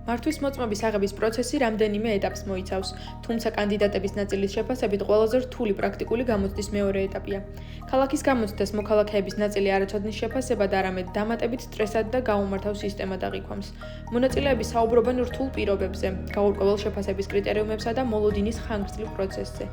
მართვის მოწმობის აღების პროცესი რამდენიმე ეტაპს მოიცავს, თუმცა კანდიდატების ნაწილის შეფასებით ყველაზე რთული პრაქტიკული გამოცდის მეორე ეტაპია. ქალაქის გამოცდას მოქალაქეების ნაწილი არ აწოდნის შეფასებად, არამედ დამატებით სტრესად და გაუმართავ სისტემად აღიქვამს. მონაწილეები საუბრობენ რთულ პირობებზე, გაურკვეველ შეფასების კრიტერიუმებსა და მოლოდინის ხანგრძლივ პროცესზე.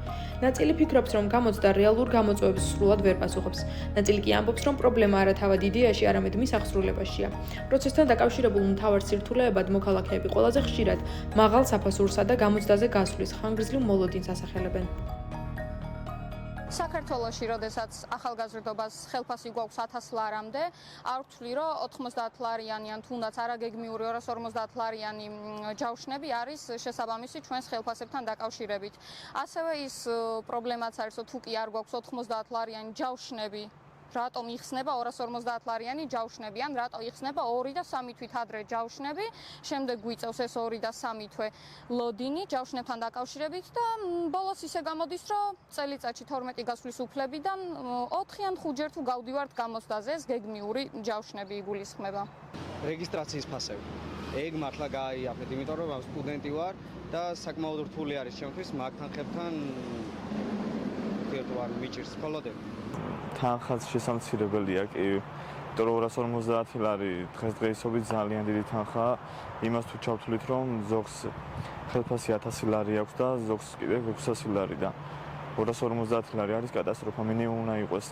ნაწილი ფიქრობს, რომ გამოცდა რეალურ გამოწვევებს სრულად ვერ პასუხობს. ნაწილი კი ამბობს, რომ პრობლემა არა თავად იდეაში, არამედ მის აღსრულებაშია. პროცესთან დაკავშირებულ მთავარ სირთულეებად მოქალაქეები ყველაზე ხშირად მაღალ საფასურსა და გამოცდაზე გასვლის ხანგრძლივ მოლოდინს ასახელებენ. საქართველოში, როდესაც ახალგაზრდობას ხელფასი გვაქვს 1000 ლარამდე, არ ვთვლი, რომ 90 ლარიანი ან თუნდაც არაგეგმიური 250 ლარიანი ჯავშნები არის შესაბამისი ჩვენს ხელფასებთან დაკავშირებით. ასევე ის პრობლემაც არის, რომ თუ კი არ გვაქვს 90 ლარიანი ჯავშნები, რატომ იხსნება 250 ლარიანი ჯავშნები, ან რატო იხსნება 2 და 3 თვით ადრე ჯავშნები, შემდეგ გვიწევს ეს 2 და 3 თვე ლოდინი ჯავშნებთან დაკავშირებით და ბოლოს ისე გამოდის, რომ წელიწადში 12 გასვლის უფლებიდან 4 ან 5 ჯერ თუ გავდივართ გამოცდაზე, ეს გეგმიური ჯავშნები იგულისხმება. რეგისტრაციის ფასები. ეგ მართლა გააიაფეთ, იმიტომ რომ სტუდენტი ვარ და საკმაოდ რთული არის ჩემთვის მაგ-თანხებთან ვარ მიჭირს ხოლოდები. თანხაც შესამცირებელია კი 250 ლარი დღესდღეობით ძალიან დიდი თანხაა. იმას თუ ჩავთვლით, რომ ზოგს ხელფასი 1000 ლარი აქვს და ზოგს კიდე 600 ლარი და 250 ლარი არის კატასტროფა. მინიმუმ უნდა იყოს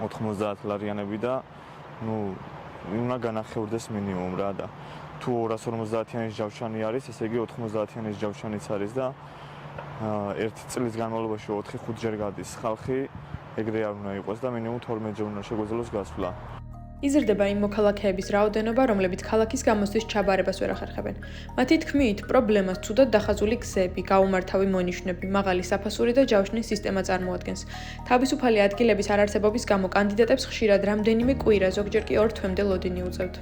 90 ლარიანები და უნდა განახევრდეს მინიმუმ რა და თუ 250-იანის ჯავშანი არის, ესე იგი 90-იანის ჯავშანიც არის და ერთი წლის განმავლობაში 4-5 ჯერ გადის ხალხი, ეგრე არ უნდა იყოს და მინიმუმ 12 ჯერ უნდა შეგვეძლოს გასვლა. იზრდება იმ მოქალაქეების რაოდენობა, რომლებიც ქალაქის გამოცდის ჩაბარებას ვერ ახერხებენ. მათი თქმით, პრობლემას ცუდად დახაზული გზები, გაუმართავი მონიშნები, მაღალი საფასური და ჯავშნის სისტემა წარმოადგენს. თავისუფალი ადგილების არარსებობის გამო კანდიდატებს ხშირად რამდენიმე კვირა, ზოგჯერ კი 2 თვემდე ლოდინი უწევთ.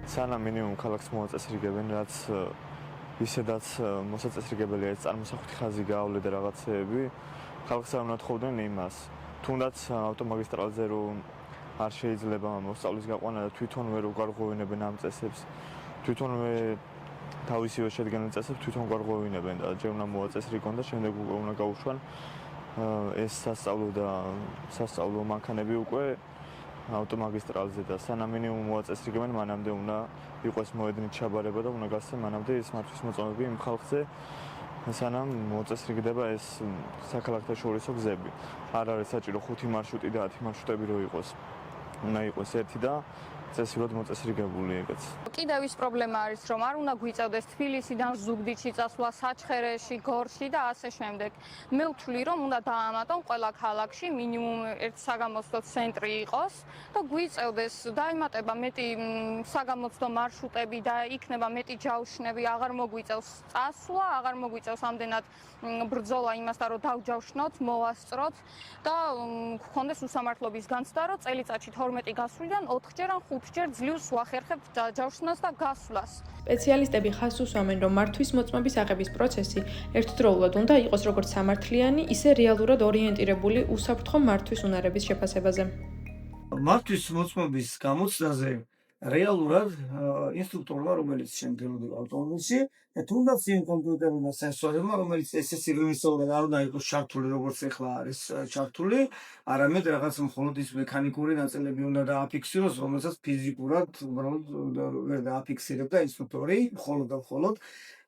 სანამ მინიმუმ ქალაქს მოაწესრიგებენ, რაც ისედაც მოსაწესრიგებელია ეს წარმოსახვითი ხაზი გაავლე და რაღაცეები, ხალხს არ უნდა თხოვდნენ იმას. თუნდაც ავტომაგისტრალზე რომ არ შეიძლება მოსწავლის გაყვანა და თვითონ ვერ უგარღვევინებენ ამ წესებს. თვითონვე თავისივე შედგენილ წესებს თვითონ გვარღვევინებენ და ჯერ უნდა მოაწესრიგონ და შემდეგ უკვე უნდა გაუშვან ეს სასწავლო მანქანები უკვე ავტომაგისტრალზე და სანამ მინიმუმ მოაწესრიგებენ, მანამდე უნდა იყოს მოედნით ჩაბარება და უნდა გასცენ მანამდე ეს მართვის მოწმობები იმ ხალხზე, სანამ მოაწესრიგდება ეს საქალაქთაშორისო გზები. არ არის საჭირო 5 მარშრუტი და 10 მარშრუტები რო იყოს. უნდა იყოს ერთი და წესივრად მოწესრიგებული ეგეც. კიდევ ის პრობლემა არის, რომ არ უნდა გვიწევდეს თბილისიდან ზუგდიდში წასვლა, საჩხერეში, გორში და ასე შემდეგ. მე ვთვლი, რომ უნდა დაამატონ ყველა ქალაქში მინიმუმ ერთ საგამოცდო ცენტრი იყოს და გვიწევდეს, დაემატება მეტი საგამოცდო მარშრუტები და იქნება მეტი ჯავშნები, აღარ მოგვიწევს წასვლა, აღარ მოგვიწევს ამდენად ბრძოლა იმასთან, რომ დავჯავშნოთ, მოვასწროთ და გქონდეს უსამართლობის განცდა, რომ წელიწადში 12 გასვლიდან 4 ჯერ ან 5 ჯერ ძლივს ვახერხებთ ჯავშნას და გასვლას. სპეციალისტები ხაზს უსვამენ, რომ მართვის მოწმობის აღების პროცესი ერთდროულად უნდა იყოს როგორც სამართლიანი, ისე რეალურად ორიენტირებული უსაფრთხო მართვის უნარების შეფასებაზე. მართვის მოწმობის გამოცდაზე რეალურად ინსტრუქტორმა, რომელიც შემდგენლობა ავტომობილში, თუნდაც იმ კომპიუტერმა სენსორებმა, რომელიც ესესირვისოურად არ უნდა იყოს ჩართული, როგორც ახლა არის ჩართული, არამედ რაღაც მხოლოდ ის მექანიკური ნაწილები უნდა დააფიქსიროს, რომელსაც ფიზიკურად უბრალოდ ვერ დააფიქსირებდა ინსტრუქტორი, მხოლოდ და მხოლოდ.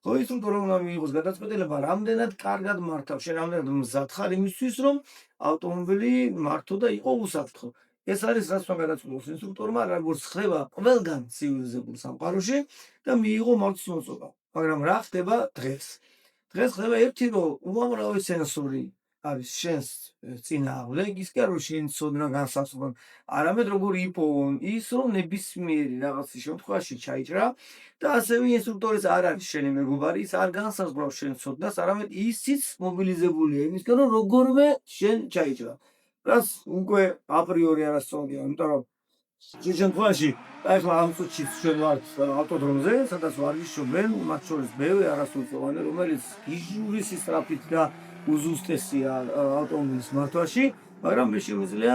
ხო, ინსტრუქტორმა უნდა მიიღოს გადაწყვეტილება, რამდენად კარგად მართავს, შენ რამდენად მზად ხარ იმისთვის, რომ ავტომობილი მართო და იყო უსაფრთხო. ეს არის რაც უნდა გადაწყვეტოს ინსტრუქტორმა, როგორც ხდება ყველგან ცივილიზებულ სამყაროში და მიიღო მართვის მოწმობა. მაგრამ რა ხდება დღეს? დღეს ხდება ერთი, რომ უამრავი სენსორი არის შენს წინააღმდეგ, ის კი არ რომ შენ ცოდნა განსაზღვრონ, არამედ როგორ იპოვონ ის, რომ ნებისმიერი რაღაცის შემთხვევაში ჩაიჭრა და ასევე ინსტრუქტორის არ არის შენი მეგობარი, ის არ განსაზღვრავს შენ ცოდნას, არამედ ისიც მობილიზებულია იმისგან, რომ როგორმე შენ ჩაიჭრა. რაც უკვე აპრიორი არასწორია, იმიტომ რომ შემთხვევაში ახლა ამ წუთში ჩვენ ვართ ავტოდრომზე, სადაც ვარჯიშობენ, მათ შორის ბევრი არასრულწლოვანი, რომელიც გიჟურის სწრაფით და უზუსტესია ავტომობილის მართვაში, მაგრამ მე შემიძლია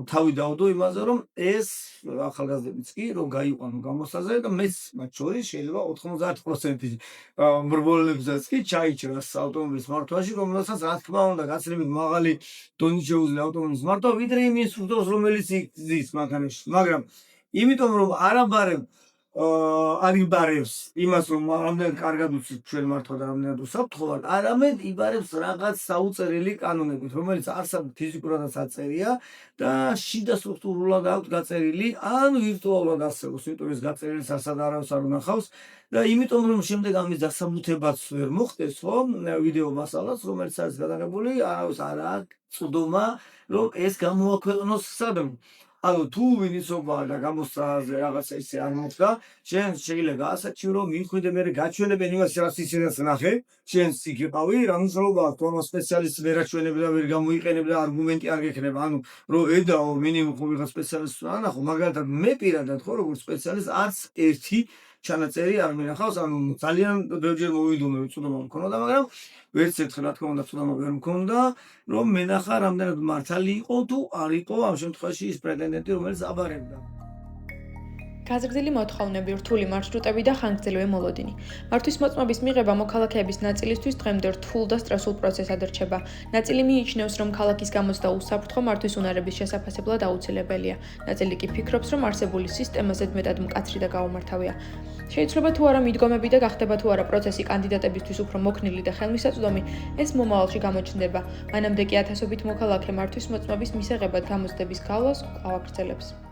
თავი დავდო იმაზე, რომ ეს ახალგაზრდებიც კი რომ გაიყვანო გამოსაზე და მეც მათ შორის შეიძლება 90% მრბოლებსაც კი ჩაიჭრას ავტომობილის მართვაში, რომელსაც რა თქმა უნდა გაცილებით მაღალი დონით შეუძლია ავტომობილის მართვა, ვიდრე იმ ინსტრუქტორს, რომელიც იგზის მანქანაში. მაგრამ იმიტომ რომ არ იბარებს იმას, რომ რამდენად კარგად უცით ჩვენ მართვა და რამდენად უსაფრთხოა, არამედ იბარებს რაღაც საუწერელი კანონებით, რომელიც არსად ფიზიკურადაც აწერია და შიდა სტრუქტურულად აქვს გაწერილი, ან ვირტუალურად არსებობს, იმიტომ ეს გაწერილი სასად არავის არ უნახავს და იმიტომ რომ შემდეგ ამის დასაბუთებაც ვერ მოხდეს, ხო, ვიდეო მასალას, რომელიც არის გადაღებული, არავის არ აქვს წვდომა, რომ ეს გამოაქვეყნოს სადმე. ანუ თუ ვინიცობა და გამოსწრაზე რაღაცა ისე არ მოხდა, შენ შეიძლება გაასაჩიო რომ მიხვიდე მე გაჩვენებენ იმას, რაც ისედაც ნახე, შენ იქ იყავი, რა მნიშვნელობა აქვს, რომ სპეციალისტი ვერ აჩვენებდა და ვერ გამოიყენებდა და არგუმენტი არ გექნება, ანუ რომ ედაო მინიმუმ ხო ვიღაც სპეციალისტს ანახო, მაგალითად მე პირადად ხო როგორც სპეციალისტი არც ერთი ჩანაწერი არ მინახავს, ანუ ძალიან ბევრჯერ მოვიდუმე უცნობა მქონოდა, მაგრამ ვერც ერთხელ რა თქმა უნდა ცნობა ვერ მქონდა, რომ მენახა რამდენად მართალი იყო თუ არ იყო ამ შემთხვევაში ის პრეტენდენტი, რომელიც აბარებდა. გაზრდილი მოთხოვნები, რთული მარშრუტები და ხანგრძლივი მოლოდინი. მართვის მოწმობის მიღება მოქალაქეების ნაწილისთვის დღემდე რთულ და სტრესულ პროცესად რჩება. ნაწილი მიიჩნევს, რომ ქალაქის გამოცდა უსაფრთხო მართვის უნარების შესაფასებლად აუცილებელია. ნაწილი კი ფიქრობს, რომ არსებული სისტემა ზედმეტად მკაცრი და გაუმართავია. შეიძლება თუ არა მიდგომები და გახდება თუ არა პროცესი კანდიდატებისთვის უფრო მოქნილი და ხელმისაწვდომი, ეს მომავალში გამოჩნდება. მანამდე კი ათასობით მოქალაქე მართვის მოწმობის მისაღებად გამოცდების გავლას კვლავ აგრძელებს.